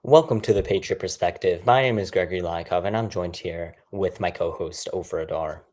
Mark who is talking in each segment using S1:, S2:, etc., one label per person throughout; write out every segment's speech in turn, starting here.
S1: Welcome to the Patriot Perspective. My name is Gregory Lykov, and I'm joined here with my co-host Ofer Adar.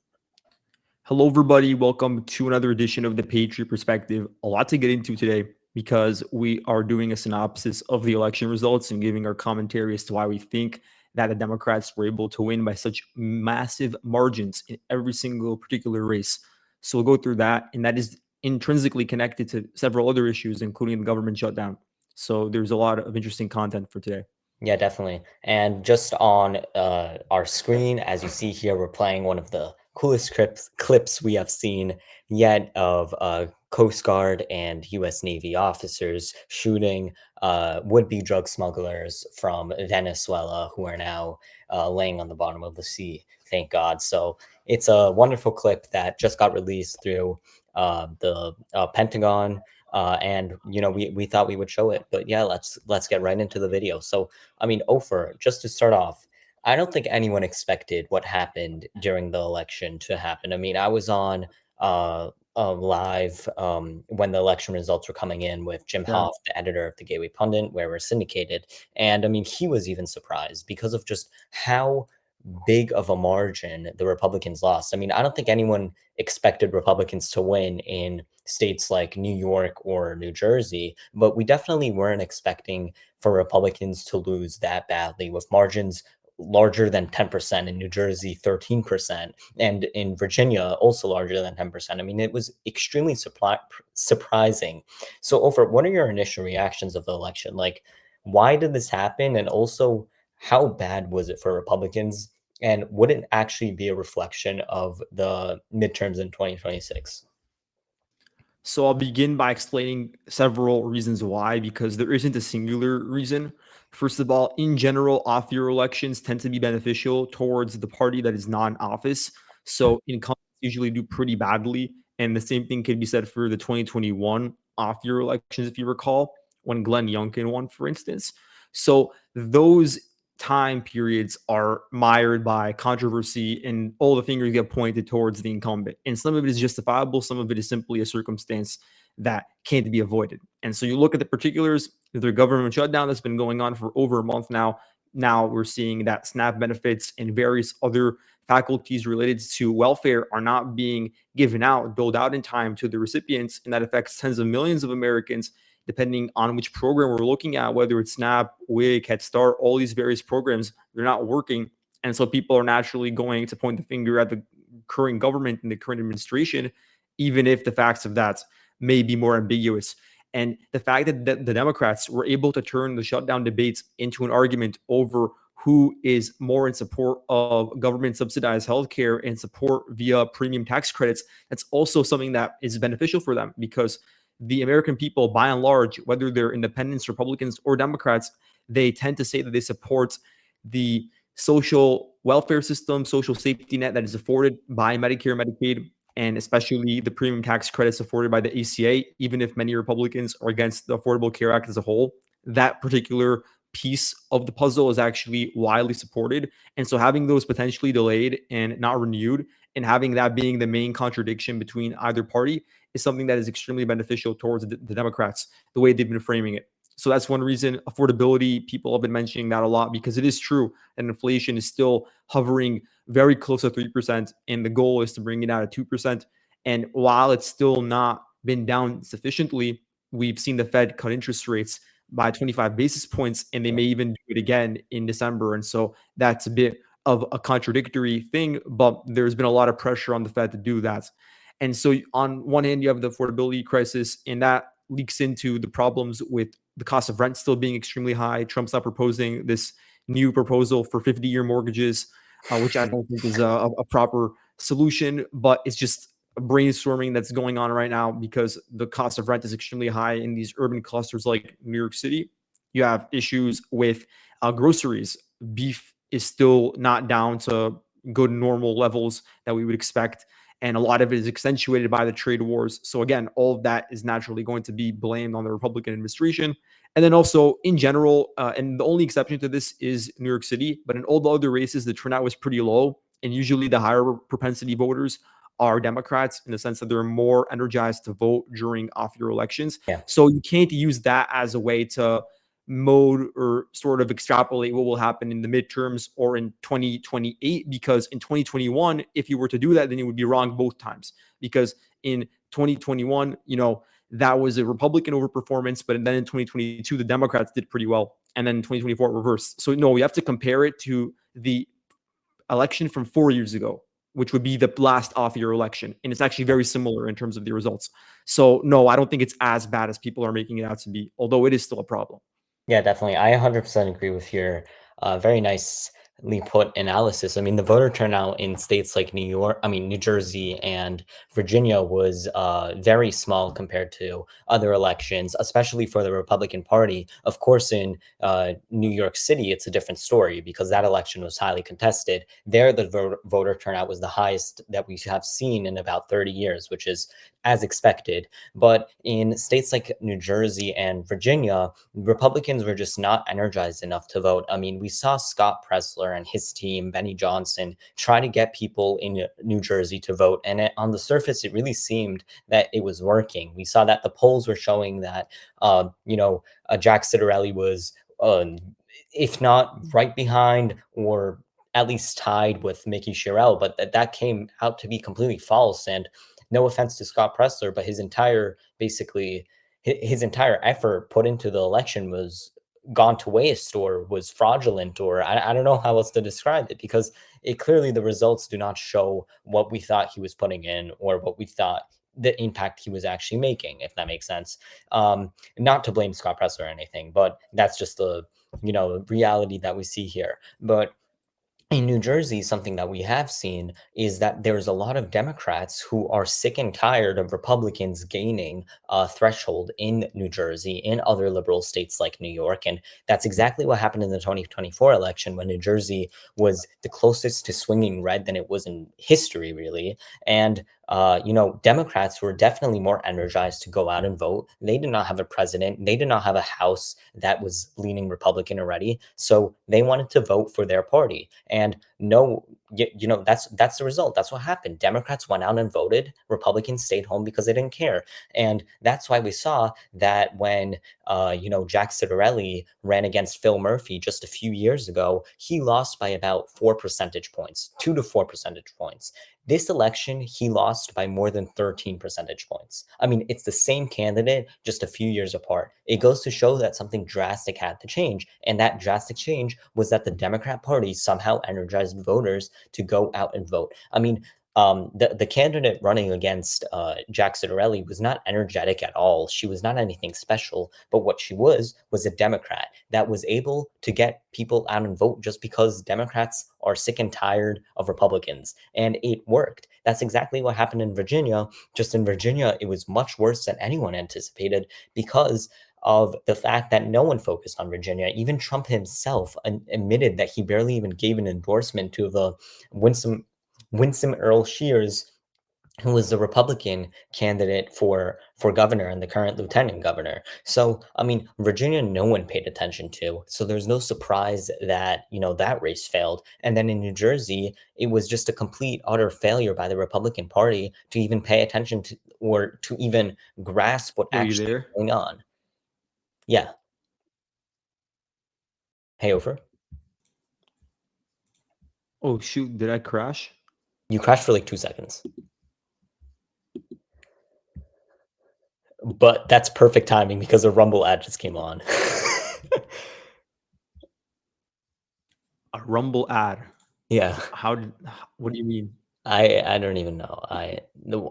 S2: Hello, everybody. Welcome to another edition of the Patriot Perspective. A lot to get into today because we are doing a synopsis of the election results and giving our commentary as to why we think that the Democrats were able to win by such massive margins in every single particular race. So we'll go through that, and that is intrinsically connected to several other issues, including the government shutdown. So there's a lot of interesting content for today.
S1: Yeah, definitely. And just on our screen, as you see here, we're playing one of the coolest clips we have seen yet of Coast Guard and U.S. Navy officers shooting would-be drug smugglers from Venezuela who are now laying on the bottom of the sea. Thank God. So it's a wonderful clip that just got released through the Pentagon. And we thought we would show it, but yeah, let's get right into the video. So I mean, Ofer, just to start off, I don't think anyone expected what happened during the election to happen. I mean, I was on live when the election results were coming in with Jim
S2: Yeah.
S1: Hoft, the editor of the Gateway Pundit, where we're syndicated. And I mean, he was even surprised because of just how big of a margin the Republicans lost. I mean, I don't think anyone expected Republicans to win in states like New York or New Jersey, but we definitely weren't expecting for Republicans to lose that badly with margins larger than 10%, in New Jersey 13%, and in Virginia also larger than 10%. I mean, it was extremely surprising. So Ofer, what are your initial reactions of the election? Like, why did this happen, and also how bad was it for Republicans, and would it actually be a reflection of the midterms in 2026?
S2: So I'll begin by explaining several reasons why, because there isn't a singular reason. First of all, in general, off-year elections tend to be beneficial towards the party that is non-office. So incumbents usually do pretty badly, and the same thing can be said for the 2021 off-year elections, if you recall, when Glenn Youngkin won, for instance. So those time periods are mired by controversy and all the fingers get pointed towards the incumbent. And some of it is justifiable, some of it is simply a circumstance that can't be avoided. And so you look at the particulars, the government shutdown that's been going on for over a month now. Now we're seeing that SNAP benefits and various other faculties related to welfare are not being given out, doled out in time to the recipients, and that affects tens of millions of Americans depending on which program we're looking at, whether it's SNAP, WIC, Head Start, all these various programs, they're not working. And so people are naturally going to point the finger at the current government and the current administration, even if the facts of that may be more ambiguous. And the fact that the Democrats were able to turn the shutdown debates into an argument over who is more in support of government subsidized healthcare and support via premium tax credits, that's also something that is beneficial for them because the American people, by and large, whether they're independents, Republicans, or Democrats, they tend to say that they support the social welfare system, social safety net that is afforded by Medicare, Medicaid, and especially the premium tax credits afforded by the ACA, even if many Republicans are against the Affordable Care Act as a whole. That particular piece of the puzzle is actually widely supported. And so having those potentially delayed and not renewed, and having that being the main contradiction between either party, is something that is extremely beneficial towards the Democrats, the way they've been framing it. So that's one reason. Affordability, people have been mentioning that a lot because it is true that inflation is still hovering very close to 3%, and the goal is to bring it down to 2%. And while it's still not been down sufficiently, we've seen the Fed cut interest rates by 25 basis points, and they may even do it again in December. And so that's a bit of a contradictory thing, but there's been a lot of pressure on the Fed to do that. And so on one hand, you have the affordability crisis, and that leaks into the problems with the cost of rent still being extremely high. Trump's not proposing this new proposal for 50-year mortgages, which I don't think is a proper solution, but it's just brainstorming that's going on right now because the cost of rent is extremely high in these urban clusters like New York City. You have issues with groceries. Beef is still not down to good normal levels that we would expect, and a lot of it is accentuated by the trade wars. So again, all of that is naturally going to be blamed on the Republican administration. And then also in general, and the only exception to this is New York City, but in all the other races, the turnout was pretty low. And usually the higher propensity voters are Democrats in the sense that they're more energized to vote during off-year elections.
S1: Yeah.
S2: So you can't use that as a way to mode or sort of extrapolate what will happen in the midterms or in 2028, because in 2021, if you were to do that, then you would be wrong both times, because in 2021, that was a Republican overperformance, but then in 2022, the Democrats did pretty well. And then in 2024, reversed. So no, we have to compare it to the election from 4 years ago, which would be the last off-year election. And it's actually very similar in terms of the results. So no, I don't think it's as bad as people are making it out to be, although it is still a problem.
S1: Yeah, definitely. I 100% agree with your very nicely put analysis. I mean, the voter turnout in states like New Jersey and Virginia was very small compared to other elections, especially for the Republican Party. Of course, in New York City, it's a different story because that election was highly contested. There, the voter turnout was the highest that we have seen in about 30 years, which is as expected. But in states like New Jersey and Virginia, Republicans were just not energized enough to vote. I mean, we saw Scott Presler and his team, Benny Johnson, try to get people in New Jersey to vote. And on the surface, it really seemed that it was working. We saw that the polls were showing that, Jack Ciattarelli was, if not right behind or at least tied with Mickey Sherrill, but that came out to be completely false. And no offense to Scott Presler, but his entire effort put into the election was gone to waste or was fraudulent, or I don't know how else to describe it, because the results do not show what we thought he was putting in or what we thought the impact he was actually making, if that makes sense. Not to blame Scott Presler or anything, but that's just the reality that we see here. But in New Jersey, something that we have seen is that there's a lot of Democrats who are sick and tired of Republicans gaining a threshold in New Jersey, in other liberal states like New York. And that's exactly what happened in the 2024 election, when New Jersey was the closest to swinging red than it was in history, really. And Democrats were definitely more energized to go out and vote. They did not have a president. They did not have a House that was leaning Republican already. So they wanted to vote for their party. And no, that's the result. That's what happened. Democrats went out and voted. Republicans stayed home because they didn't care. And that's why we saw that when, Jack Ciattarelli ran against Phil Murphy just a few years ago, he lost by about 4 percentage points, 2 to 4 percentage points. This election, he lost by more than 13 percentage points. I mean, it's the same candidate, just a few years apart. It goes to show that something drastic had to change. And that drastic change was that the Democrat Party somehow energized voters to go out and vote. I mean, the candidate running against Jack Ciattarelli was not energetic at all. She was not anything special, but what she was a Democrat that was able to get people out and vote just because Democrats are sick and tired of Republicans, and it worked. That's exactly what happened in Virginia. Just in Virginia, it was much worse than anyone anticipated because of the fact that no one focused on Virginia. Even Trump himself admitted that he barely even gave an endorsement to the Winsome Earl Shears, who was the Republican candidate for governor and the current lieutenant governor. So, I mean, Virginia, no one paid attention to. So there's no surprise that, that race failed. And then in New Jersey, it was just a complete, utter failure by the Republican Party to even pay attention to or to even grasp what
S2: Are you
S1: actually
S2: there?
S1: is going on. Yeah. Hey, Ofer.
S2: Oh, shoot. Did I crash?
S1: You crashed for like 2 seconds. But that's perfect timing because a Rumble ad just came on.
S2: A Rumble ad.
S1: Yeah.
S2: What do you mean?
S1: I don't even know.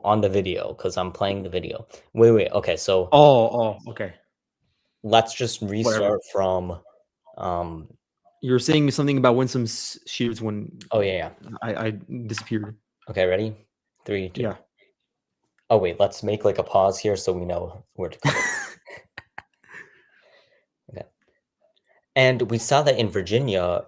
S1: On the video, because I'm playing the video. Wait. Okay, so
S2: Okay.
S1: let's just
S2: Whatever.
S1: restart from um
S2: You're saying something about Winsome Shears when
S1: oh yeah.
S2: I disappeared.
S1: Okay, ready? 3, 2.
S2: Yeah.
S1: Oh wait, let's make like a pause here so we know where to click. Okay. And we saw that in Virginia,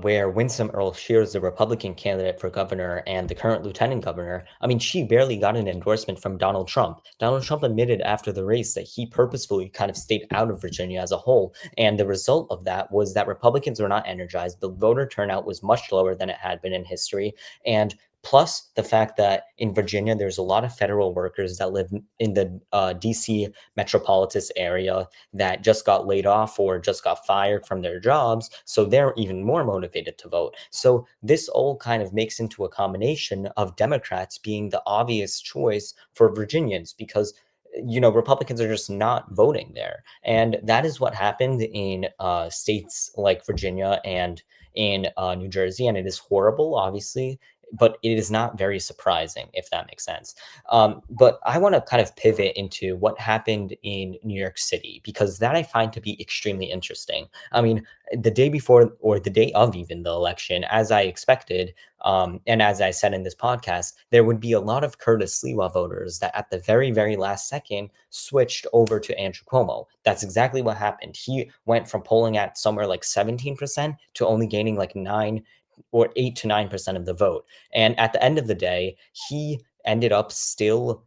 S1: where Winsome Earl Shears, the Republican candidate for governor and the current lieutenant governor, I mean, she barely got an endorsement from Donald Trump. Donald Trump admitted after the race that he purposefully kind of stayed out of Virginia as a whole. And the result of that was that Republicans were not energized. The voter turnout was much lower than it had been in history. And Plus the fact that in Virginia, there's a lot of federal workers that live in the DC metropolitan area that just got laid off or just got fired from their jobs. So they're even more motivated to vote. So this all kind of makes into a combination of Democrats being the obvious choice for Virginians because Republicans are just not voting there. And that is what happened in states like Virginia and in New Jersey. And it is horrible, obviously, but it is not very surprising, if that makes sense. But I want to kind of pivot into what happened in New York City, because that I find to be extremely interesting. I mean, the day before or the day of even the election, as I expected, and as I said in this podcast, there would be a lot of Curtis Sliwa voters that at the very, very last second switched over to Andrew Cuomo. That's exactly what happened. He went from polling at somewhere like 17% to only gaining like 8 to 9% of the vote. And at the end of the day, he ended up still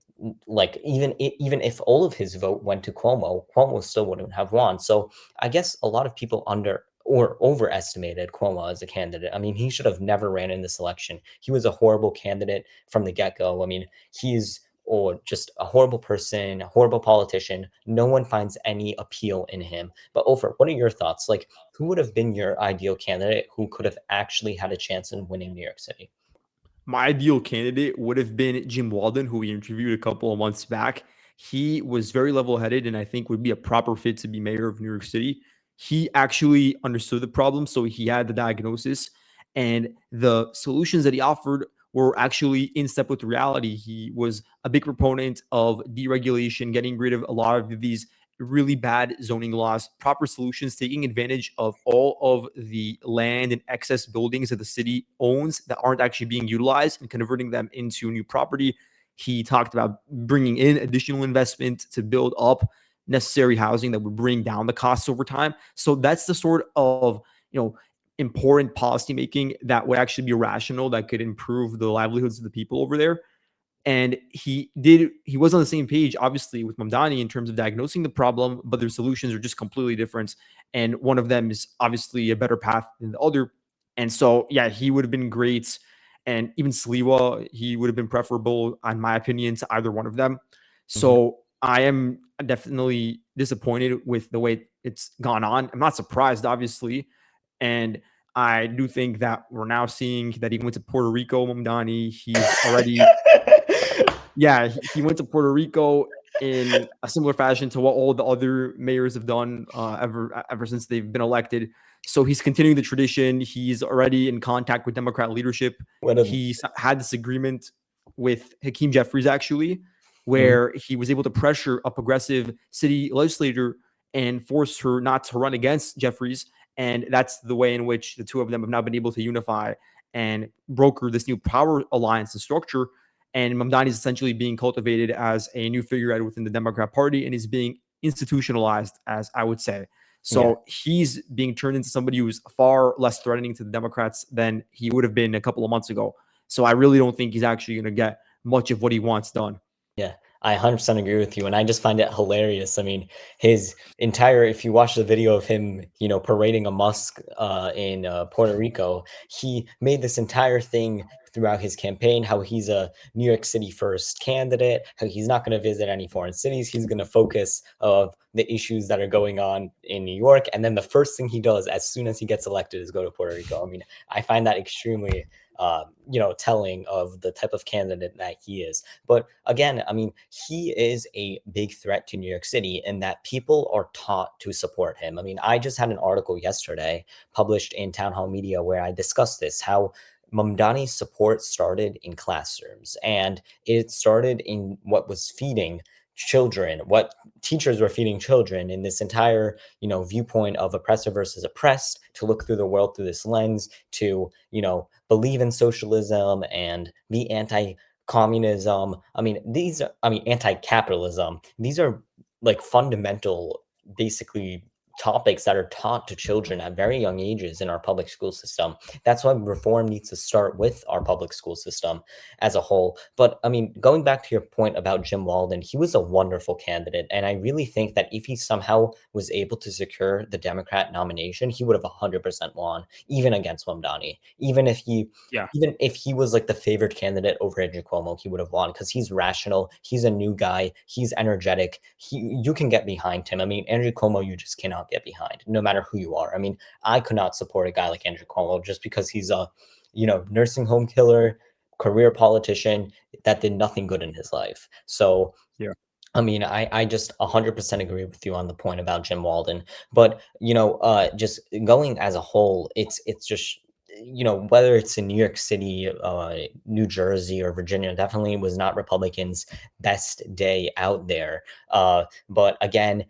S1: like even if all of his vote went to Cuomo, Cuomo still wouldn't have won. So I guess a lot of people under or overestimated Cuomo as a candidate. I mean, he should have never ran in this election. He was a horrible candidate from the get-go. I mean, he's or just a horrible person, a horrible politician. No one finds any appeal in him. But Ofer, what are your thoughts? Like, who would have been your ideal candidate who could have actually had a chance in winning New York City?
S2: My ideal candidate would have been Jim Walden, who we interviewed a couple of months back. He was very level headed and I think would be a proper fit to be mayor of New York City. He actually understood the problem, so he had the diagnosis, and the solutions that he offered were actually in step with reality. He was a big proponent of deregulation, getting rid of a lot of these really bad zoning laws, proper solutions, taking advantage of all of the land and excess buildings that the city owns that aren't actually being utilized and converting them into new property. He talked about bringing in additional investment to build up necessary housing that would bring down the costs over time. So that's the sort of, important policymaking that would actually be rational, that could improve the livelihoods of the people over there. And he was on the same page, obviously, with Mamdani in terms of diagnosing the problem, but their solutions are just completely different. And one of them is obviously a better path than the other. And so, yeah, he would have been great. And even Sliwa, he would have been preferable, in my opinion, to either one of them.
S1: Mhm.
S2: So I am definitely disappointed with the way it's gone on. I'm not surprised, obviously. And I do think that we're now seeing that he went to Puerto Rico, Mamdani. He's already yeah, he went to Puerto Rico in a similar fashion to what all the other mayors have done ever since they've been elected. So he's continuing the tradition. He's already in contact with Democrat leadership.
S1: What a
S2: He's had this agreement with Hakeem Jeffries, actually,
S1: Mhm.
S2: where he was able to pressure a progressive city legislator and force her not to run against Jeffries. And that's the way in which the two of them have now been able to unify and broker this new power alliance and structure. And Mamdani is essentially being cultivated as a new figurehead within the Democrat Party, and he's being institutionalized, as I would say.
S1: Yeah.
S2: So he's being turned into somebody who's far less threatening to the Democrats than he would have been a couple of months ago. So I really don't think he's actually going to get much of what he wants done.
S1: Yeah, I 100% agree with you, and I just find it hilarious. I mean, his entire if you watch the video of him, parading a mosque in Puerto Rico, he made this entire thing throughout his campaign how he's a New York City first candidate, how he's not going to visit any foreign cities, he's going to focus of the issues that are going on in New York, and then the first thing he does as soon as he gets elected is go to Puerto Rico. I mean, I find that extremely telling of the type of candidate that he is. But again, I mean, he is a big threat to New York City in that people are taught to support him. I mean, I just had an article yesterday published in Town Hall Media where I discussed this, how Mamdani's support started in classrooms and it started in what was feeding children, what teachers were feeding children in this entire, viewpoint of oppressor versus oppressed, to look through the world through this lens, to, believe in socialism and be anti-communism. I mean, anti-capitalism. These are like fundamental, basically topics that are taught to children at very young ages in our public school system. That's why reform needs to start with our public school system as a whole. But I mean, going back to your point about Jim Walden, he was a wonderful candidate. And I really think that if he somehow was able to secure the Democrat nomination, he would have 100% won, even against Mamdani.
S2: Yeah.
S1: Even if he was like the favored candidate over Andrew Cuomo, he would have won because he's rational. He's a new guy. He's energetic. You can get behind him. I mean, Andrew Cuomo, you just cannot get behind, no matter who you are. I mean, I could not support a guy like Andrew Cuomo just because he's a, nursing home killer, career politician that did nothing good in his life. So
S2: Yeah.
S1: I mean, I just 100% agree with you on the point about Jim Walden. But, just going as a whole, it's just, whether it's in New York City, New Jersey, or Virginia, definitely was not Republicans' best day out there. But again,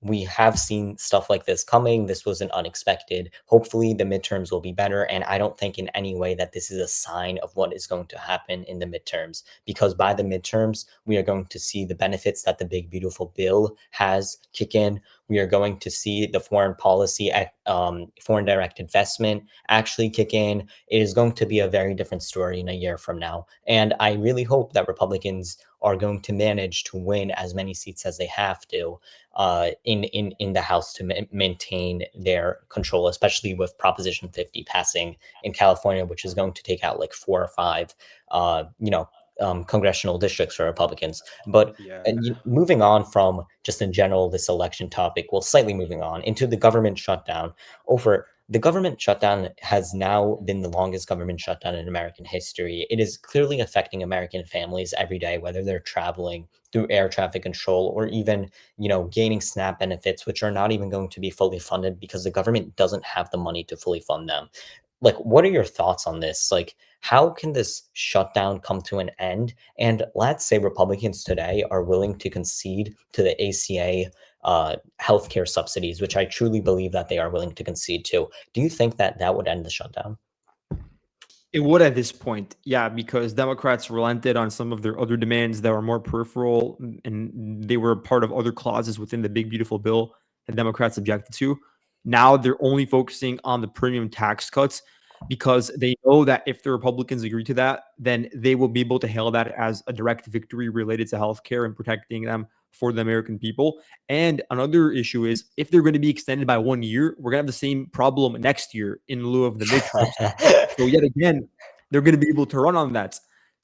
S1: we have seen stuff like this coming. This wasn't unexpected. Hopefully, the midterms will be better. And I don't think in any way that this is a sign of what is going to happen in the midterms, because by the midterms, we are going to see the benefits that the big, beautiful bill has kick in. We are going to see the foreign policy, foreign direct investment actually kick in. It is going to be a very different story in a year from now. And I really hope that Republicans are going to manage to win as many seats as they have to in the House to maintain their control, especially with Proposition 50 passing in California, which is going to take out like 4 or 5, congressional districts for Republicans. But
S2: Yeah.
S1: moving on from just in general this election topic, well, slightly moving on into the government shutdown. Over the government shutdown has now been the longest government shutdown in American history. It is clearly affecting American families every day, whether they're traveling through air traffic control or even, gaining SNAP benefits, which are not even going to be fully funded because the government doesn't have the money to fully fund them. Like, what are your thoughts on this? Like, how can this shutdown come to an end? And let's say Republicans today are willing to concede to the ACA healthcare subsidies, which I truly believe that they are willing to concede to. Do you think that that would end the shutdown?
S2: It would at this point, yeah, because Democrats relented on some of their other demands that were more peripheral, and they were part of other clauses within the big beautiful bill that Democrats objected to. Now they're only focusing on the premium tax cuts because they know that if the Republicans agree to that, then they will be able to hail that as a direct victory related to healthcare and protecting them for the American people. And another issue is if they're going to be extended by 1 year, we're going to have the same problem next year in lieu of the midterms. So yet again, they're going to be able to run on that.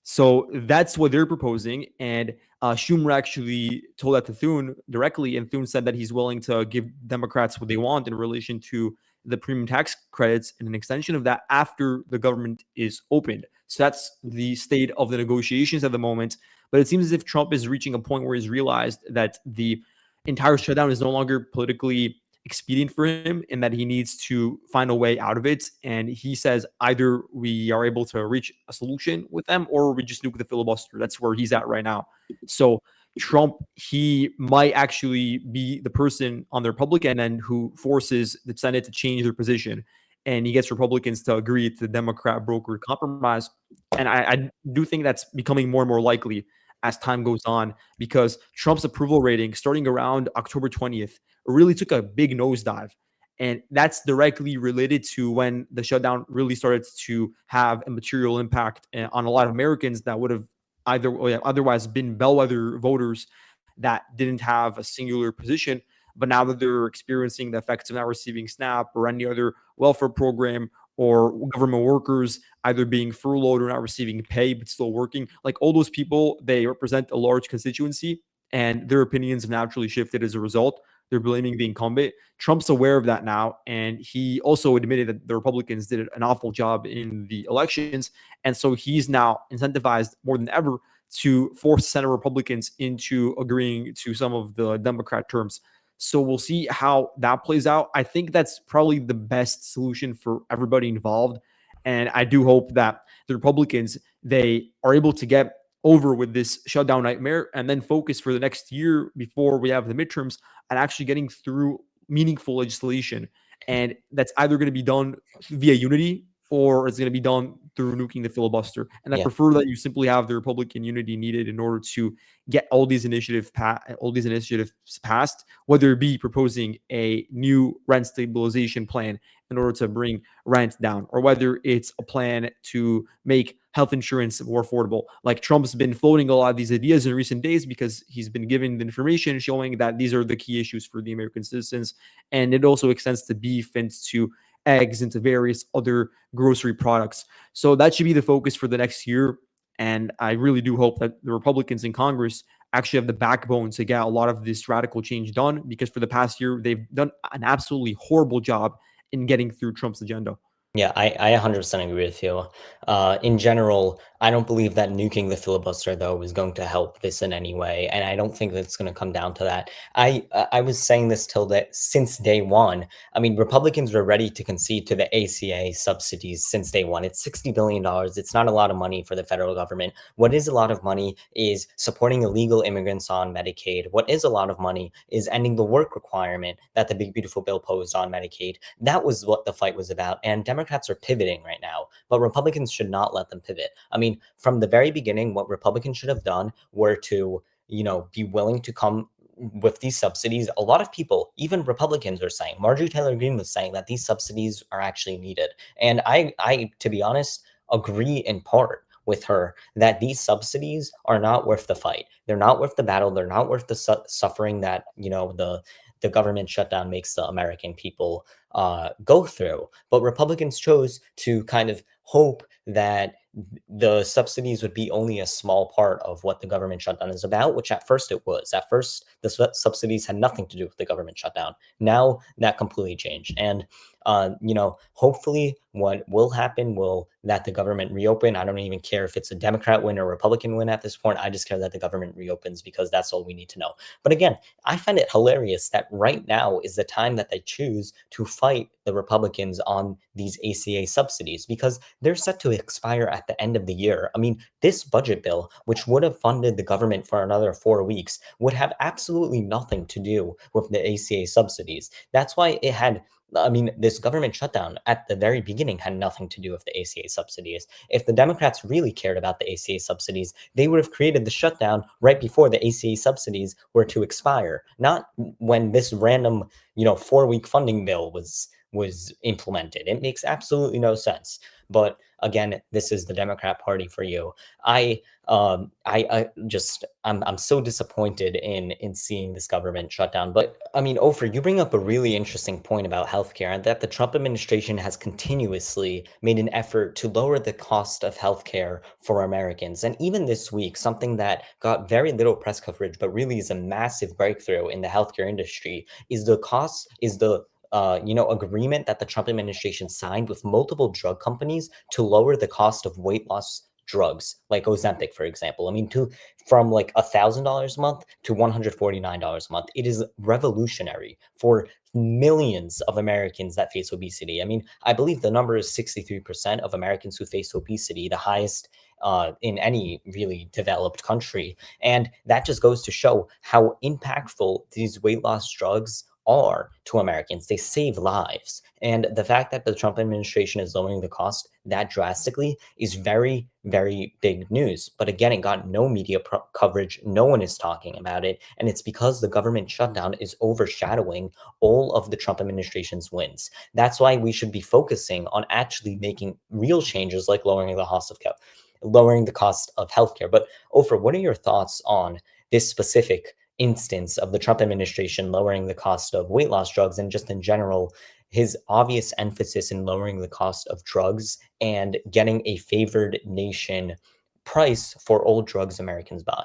S2: So that's what they're proposing. And Schumer actually told that to Thune directly, and Thune said that he's willing to give Democrats what they want in relation to the premium tax credits and an extension of that after the government is opened. So that's the state of the negotiations at the moment. But it seems as if Trump is reaching a point where he's realized that the entire shutdown is no longer politically expedient for him and that he needs to find a way out of it. And he says either we are able to reach a solution with them or we just nuke the filibuster. That's where he's at right now. So Trump, he might actually be the person on the Republican end who forces the Senate to change their position. And he gets Republicans to agree to the Democrat brokered compromise. And I do think that's becoming more and more likely as time goes on because Trump's approval rating starting around October 20th really took a big nosedive. And that's directly related to when the shutdown really started to have a material impact on a lot of Americans that would have otherwise been bellwether voters that didn't have a singular position. But now that they're experiencing the effects of not receiving SNAP or any other welfare program or government workers either being furloughed or not receiving pay but still working, like all those people, they represent a large constituency and their opinions have naturally shifted as a result. They're blaming the incumbent. Trump's aware of that now, and he also admitted that the Republicans did an awful job in the elections, and so he's now incentivized more than ever to force Senate Republicans into agreeing to some of the Democrat terms. So we'll see how that plays out. I think that's probably the best solution for everybody involved, and I do hope that the Republicans they are able to get over with this shutdown nightmare and then focus for the next year before we have the midterms and actually getting through meaningful legislation. And that's either going to be done via unity or it's going to be done through nuking the filibuster. And I
S1: Yeah.
S2: prefer that you simply have the Republican unity needed in order to get all these initiatives passed, whether it be proposing a new rent stabilization plan in order to bring rent down, or whether it's a plan to make health insurance more affordable. Like Trump's been floating a lot of these ideas in recent days because he's been given the information showing that these are the key issues for the American citizens. And it also extends to beef and to eggs and to various other grocery products. So that should be the focus for the next year. And I really do hope that the Republicans in Congress actually have the backbone to get a lot of this radical change done, because for the past year, they've done an absolutely horrible job in getting through Trump's agenda.
S1: Yeah, I 100% agree with you. In general, I don't believe that nuking the filibuster, though, is going to help this in any way, and I don't think that it's going to come down to that. I was saying this till that since day one. I mean, Republicans were ready to concede to the ACA subsidies since day one. It's $60 billion. It's not a lot of money for the federal government. What is a lot of money is supporting illegal immigrants on Medicaid. What is a lot of money is ending the work requirement that the Big Beautiful Bill posed on Medicaid. That was what the fight was about. And Democrats are pivoting right now, but Republicans should not let them pivot. I mean, from the very beginning, what Republicans should have done were to, be willing to come with these subsidies. A lot of people, even Republicans, are saying, Marjorie Taylor Greene was saying that these subsidies are actually needed. And to be honest, agree in part with her that these subsidies are not worth the fight. They're not worth the battle. They're not worth the suffering that, the government shutdown makes the American people go through. But Republicans chose to kind of hope that the subsidies would be only a small part of what the government shutdown is about, which at first it was. At first, the subsidies had nothing to do with the government shutdown. Now that completely changed. And hopefully what will happen will that the government reopen. I don't even care if it's a Democrat win or Republican win at this point. I just care that the government reopens because that's all we need to know. But again, I find it hilarious that right now is the time that they choose to fight the Republicans on these ACA subsidies because they're set to expire at the end of the year. I mean, this budget bill, which would have funded the government for another 4 weeks, would have absolutely nothing to do with the ACA subsidies. That's why it had this government shutdown at the very beginning had nothing to do with the ACA subsidies. If the Democrats really cared about the ACA subsidies, they would have created the shutdown right before the ACA subsidies were to expire, not when this random, 4-week funding bill was implemented. It makes absolutely no sense. But again, this is the Democrat Party for you. I'm so disappointed in seeing this government shutdown. But I mean, Ofer, you bring up a really interesting point about healthcare, and that the Trump administration has continuously made an effort to lower the cost of healthcare for Americans. And even this week, something that got very little press coverage, but really is a massive breakthrough in the healthcare industry, is the agreement that the Trump administration signed with multiple drug companies to lower the cost of weight loss drugs, like Ozempic, for example. I mean, from like $1,000 a month to $149 a month. It is revolutionary for millions of Americans that face obesity. I mean, I believe the number is 63% of Americans who face obesity, the highest in any really developed country. And that just goes to show how impactful these weight loss drugs are to Americans. They save lives. And the fact that the Trump administration is lowering the cost that drastically is very, very big news. But again, it got no media coverage. No one is talking about it. And it's because the government shutdown is overshadowing all of the Trump administration's wins. That's why we should be focusing on actually making real changes like lowering the cost of healthcare. But Ofer, what are your thoughts on this specific instance of the Trump administration lowering the cost of weight loss drugs and just in general, his obvious emphasis in lowering the cost of drugs and getting a favored nation price for all drugs Americans buy?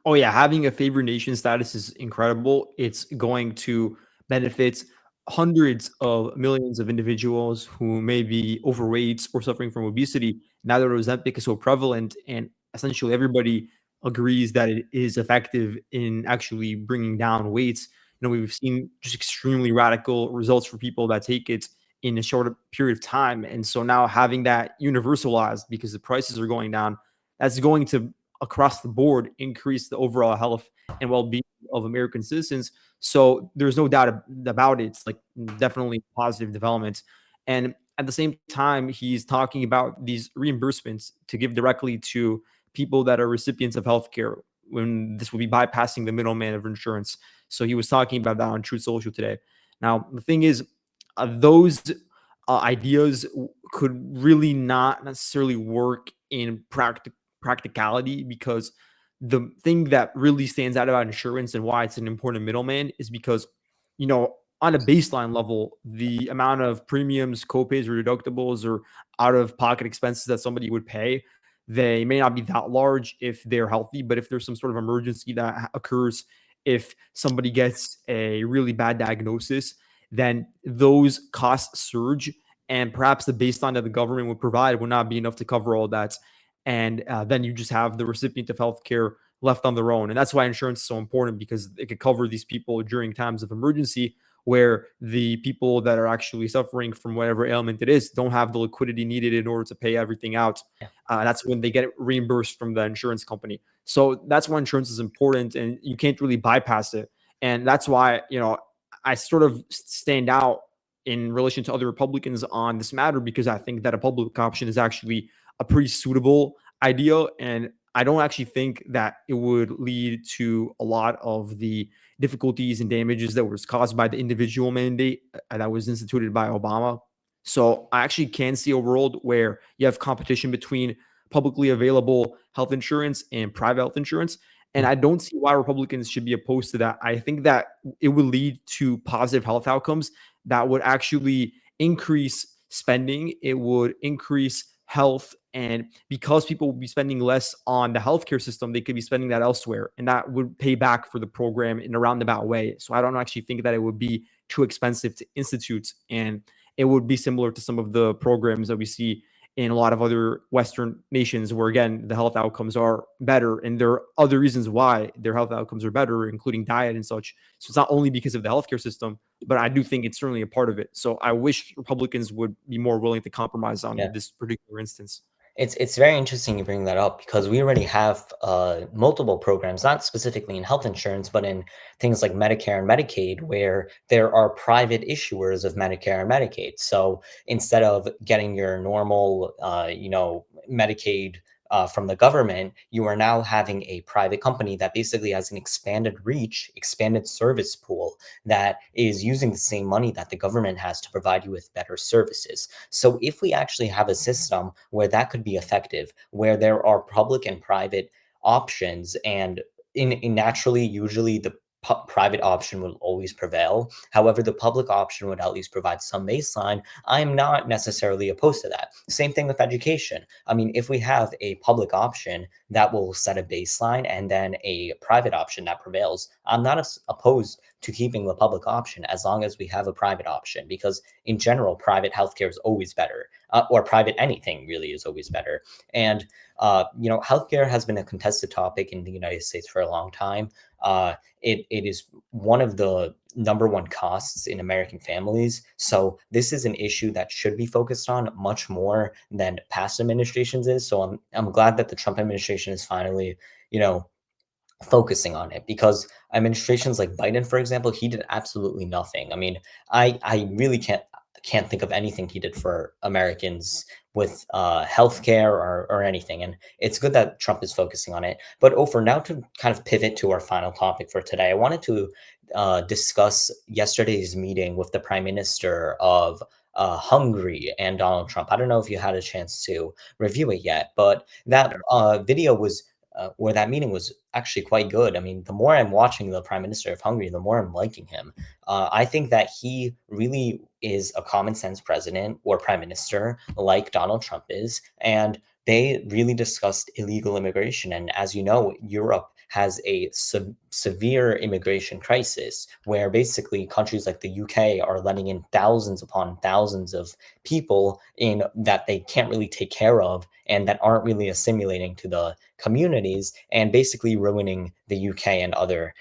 S2: Oh yeah, having a favored nation status is incredible. It's going to benefit hundreds of millions of individuals who may be overweight or suffering from obesity. Now that Ozempic is so prevalent, and essentially everybody agrees that it is effective in actually bringing down weights. We've seen just extremely radical results for people that take it in a short period of time. And so now having that universalized because the prices are going down, that's going to across the board increase the overall health and well-being of American citizens. So there's no doubt about it. It's like definitely positive development. And at the same time, he's talking about these reimbursements to give directly to people that are recipients of healthcare when this will be bypassing the middleman of insurance. So he was talking about that on Truth Social today. Now, the thing is, those ideas could really not necessarily work in practicality, because the thing that really stands out about insurance and why it's an important middleman is because, on a baseline level, the amount of premiums, copays, or deductibles, or out of pocket expenses that somebody would pay, they may not be that large if they're healthy, but if there's some sort of emergency that occurs, if somebody gets a really bad diagnosis, then those costs surge, and perhaps the baseline that the government would provide would not be enough to cover all that. And then you just have the recipient of healthcare left on their own. And that's why insurance is so important, because it could cover these people during times of emergency where the people that are actually suffering from whatever ailment it is don't have the liquidity needed in order to pay everything out.
S1: Yeah.
S2: That's when they get reimbursed from the insurance company. So that's why insurance is important, and you can't really bypass it. And that's why, I sort of stand out in relation to other Republicans on this matter, because I think that a public option is actually a pretty suitable idea. And I don't actually think that it would lead to a lot of the difficulties and damages that was caused by the individual mandate that was instituted by Obama. So I actually can see a world where you have competition between publicly available health insurance and private health insurance. And I don't see why Republicans should be opposed to that. I think that it would lead to positive health outcomes that would actually increase spending. It would increase health. And because people will be spending less on the healthcare system, they could be spending that elsewhere. And that would pay back for the program in a roundabout way. So I don't actually think that it would be too expensive to institute. And it would be similar to some of the programs that we see in a lot of other Western nations, where, again, the health outcomes are better. And there are other reasons why their health outcomes are better, including diet and such. So it's not only because of the healthcare system, but I do think it's certainly a part of it. So I wish Republicans would be more willing to compromise on
S1: Yeah.
S2: this particular instance.
S1: It's very interesting you bring that up because we already have multiple programs, not specifically in health insurance, but in things like Medicare and Medicaid, where there are private issuers of Medicare and Medicaid. So instead of getting your normal, Medicaid from the government, you are now having a private company that basically has an expanded reach, expanded service pool that is using the same money that the government has to provide you with better services. So if we actually have a system where that could be effective, where there are public and private options, and in naturally, usually the private option will always prevail. However, the public option would at least provide some baseline. I'm not necessarily opposed to that. Same thing with education. I mean, if we have a public option that will set a baseline and then a private option that prevails, I'm not opposed to keeping the public option as long as we have a private option, because in general, private healthcare is always better, or private anything really is always better. And healthcare has been a contested topic in the United States for a long time. It is one of the number one costs in American families. So this is an issue that should be focused on much more than past administrations is. So I'm glad that the Trump administration is finally, focusing on it, because administrations like Biden, for example, he did absolutely nothing. I mean, I really can't think of anything he did for Americans with healthcare or anything. And it's good that Trump is focusing on it. But for now, to kind of pivot to our final topic for today, I wanted to discuss yesterday's meeting with the Prime Minister of Hungary and Donald Trump. I don't know if you had a chance to review it yet, but that video was where that meeting was actually quite good. I mean, the more I'm watching the Prime Minister of Hungary, the more I'm liking him. I think that he really is a common sense president or prime minister like Donald Trump is. And they really discussed illegal immigration. And as you know, Europe has a severe immigration crisis where basically countries like the UK are letting in thousands upon thousands of people in that they can't really take care of and that aren't really assimilating to the communities, and basically ruining the UK and other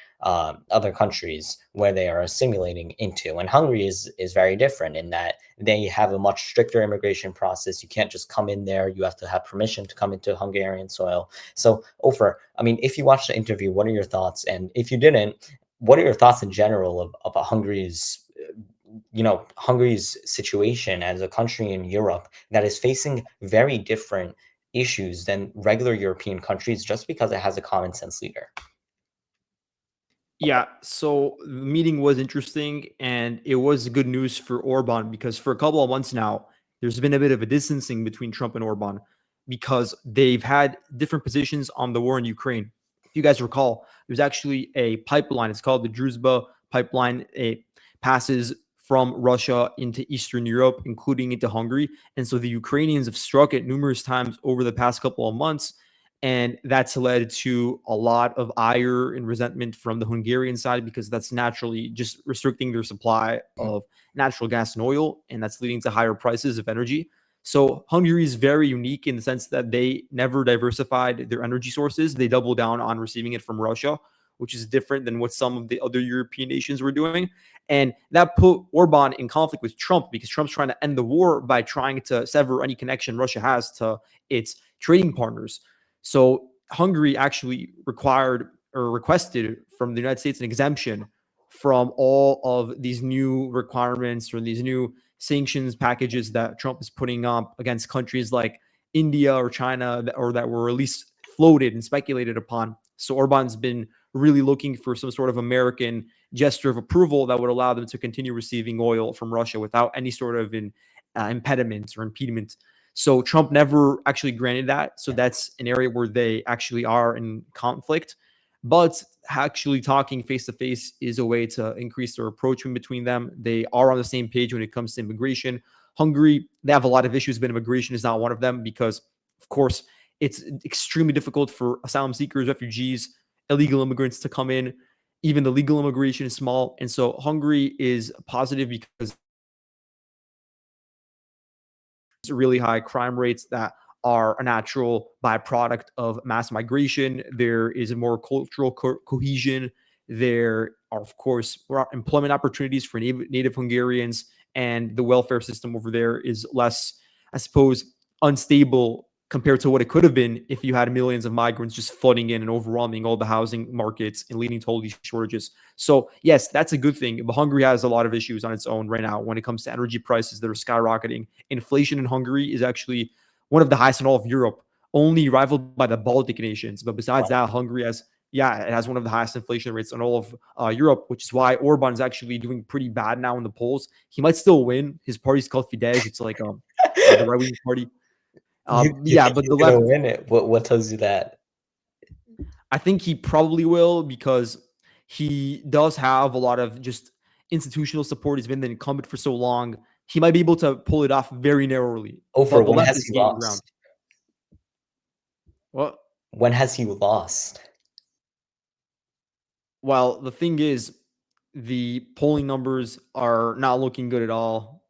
S1: countries where they are assimilating into. And Hungary is very different in that they have a much stricter immigration process. You can't just come in there; you have to have permission to come into Hungarian soil. So, Ofer, I mean, if you watched the interview, what are your thoughts? And if you didn't, what are your thoughts in general of Hungary's Hungary's situation as a country in Europe that is facing very different issues than regular European countries just because it has a common sense leader.
S2: Yeah, so the meeting was interesting and it was good news for Orban because for a couple of months now, there's been a bit of a distancing between Trump and Orban because they've had different positions on the war in Ukraine. If you guys recall, there's actually a pipeline. It's called the Druzhba pipeline. It passes from Russia into Eastern Europe, including into Hungary. And so the Ukrainians have struck it numerous times over the past couple of months, and that's led to a lot of ire and resentment from the Hungarian side because that's naturally just restricting their supply
S1: Mhm.
S2: of natural gas and oil, and that's leading to higher prices of energy. So Hungary is very unique in the sense that they never diversified their energy sources. They doubled down on receiving it from Russia, which is different than what some of the other European nations were doing. And that put Orban in conflict with Trump because Trump's trying to end the war by trying to sever any connection Russia has to its trading partners. So Hungary actually required or requested from the United States an exemption from all of these new requirements or these new sanctions packages that Trump is putting up against countries like India or China, or that were at least floated and speculated upon. So Orban's been really looking for some sort of American gesture of approval that would allow them to continue receiving oil from Russia without any sort of impediment or impediment. So Trump never actually granted that. So that's an area where they actually are in conflict. But actually talking face to face is a way to increase their approachment between them. They are on the same page when it comes to immigration. Hungary, they have a lot of issues, but immigration is not one of them because, of course, it's extremely difficult for asylum seekers, refugees, illegal immigrants to come in. Even the legal immigration is small. And so Hungary is positive because really high crime rates that are a natural byproduct of mass migration. There is a more cultural cohesion. There are, of course, employment opportunities for native Hungarians, and the welfare system over there is less, I suppose, unstable compared to what it could have been if you had millions of migrants just flooding in and overwhelming all the housing markets and leading to all these shortages. So, yes, that's a good thing. But Hungary has a lot of issues on its own right now when it comes to energy prices that are skyrocketing. Inflation in Hungary is actually one of the highest in all of Europe, only rivaled by the Baltic nations. But besides that, Hungary has, yeah, it has one of the highest inflation rates in all of Europe, which is why Orban is actually doing pretty bad now in the polls. He might still win. His party's called Fidesz. It's like the right wing party.
S1: You
S2: Yeah,
S1: think
S2: but
S1: he's
S2: the
S1: gonna
S2: left,
S1: win it? What tells you that?
S2: I think he probably will because he does have a lot of just institutional support. He's been the incumbent for so long. He might be able to pull it off very narrowly,
S1: Over
S2: but the
S1: when
S2: left
S1: has
S2: is
S1: he
S2: gaining ground.
S1: lost?
S2: Well,
S1: When has he lost?
S2: well, the thing is, the polling numbers are not looking good at all.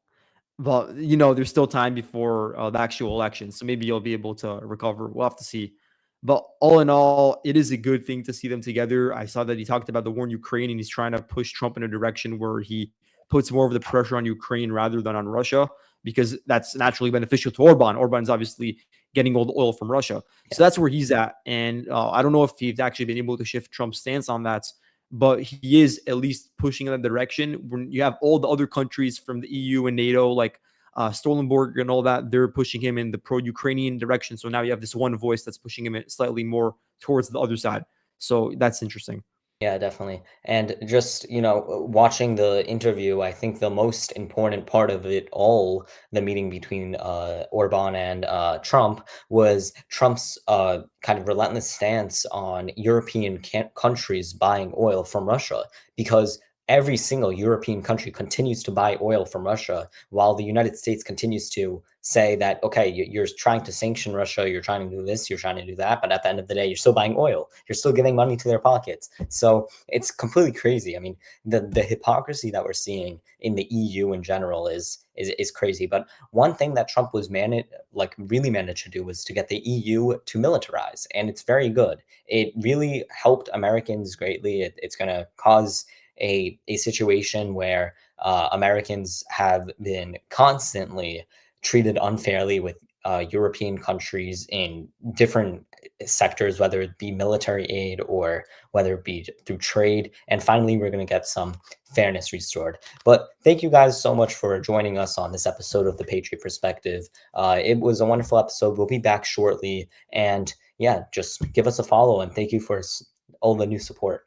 S2: But there's still time before the actual election, so maybe you'll be able to recover. We'll have to see. But all in all, it is a good thing to see them together. I saw that he talked about the war in Ukraine, and he's trying to push Trump in a direction where he puts more of the pressure on Ukraine rather than on Russia, because that's naturally beneficial to Orban. Orban's obviously getting all the oil from Russia, so
S1: Yeah.
S2: that's where he's at. And I don't know if he's actually been able to shift Trump's stance on that, but he is at least pushing in that direction. When you have all the other countries from the EU and NATO, like Stolenborg and all that, they're pushing him in the pro-Ukrainian direction. So now you have this one voice that's pushing him slightly more towards the other side. So that's interesting.
S1: Yeah, definitely. And just, watching the interview, I think the most important part of it all, the meeting between Orban and Trump, was Trump's kind of relentless stance on European countries buying oil from Russia, because every single European country continues to buy oil from Russia, while the United States continues to say that, okay, you're trying to sanction Russia, you're trying to do this, you're trying to do that, but at the end of the day, you're still buying oil, you're still giving money to their pockets. So it's completely crazy. I mean, the hypocrisy that we're seeing in the EU in general is crazy. But one thing that Trump was really managed to do was to get the EU to militarize, and it's very good. It really helped Americans greatly. It's going to cause a situation where Americans have been constantly treated unfairly with European countries in different sectors, whether it be military aid or whether it be through trade. And finally, we're going to get some fairness restored. But thank you guys so much for joining us on this episode of The Patriot Perspective. It was a wonderful episode. We'll be back shortly. And yeah, just give us a follow, and thank you for all the new support.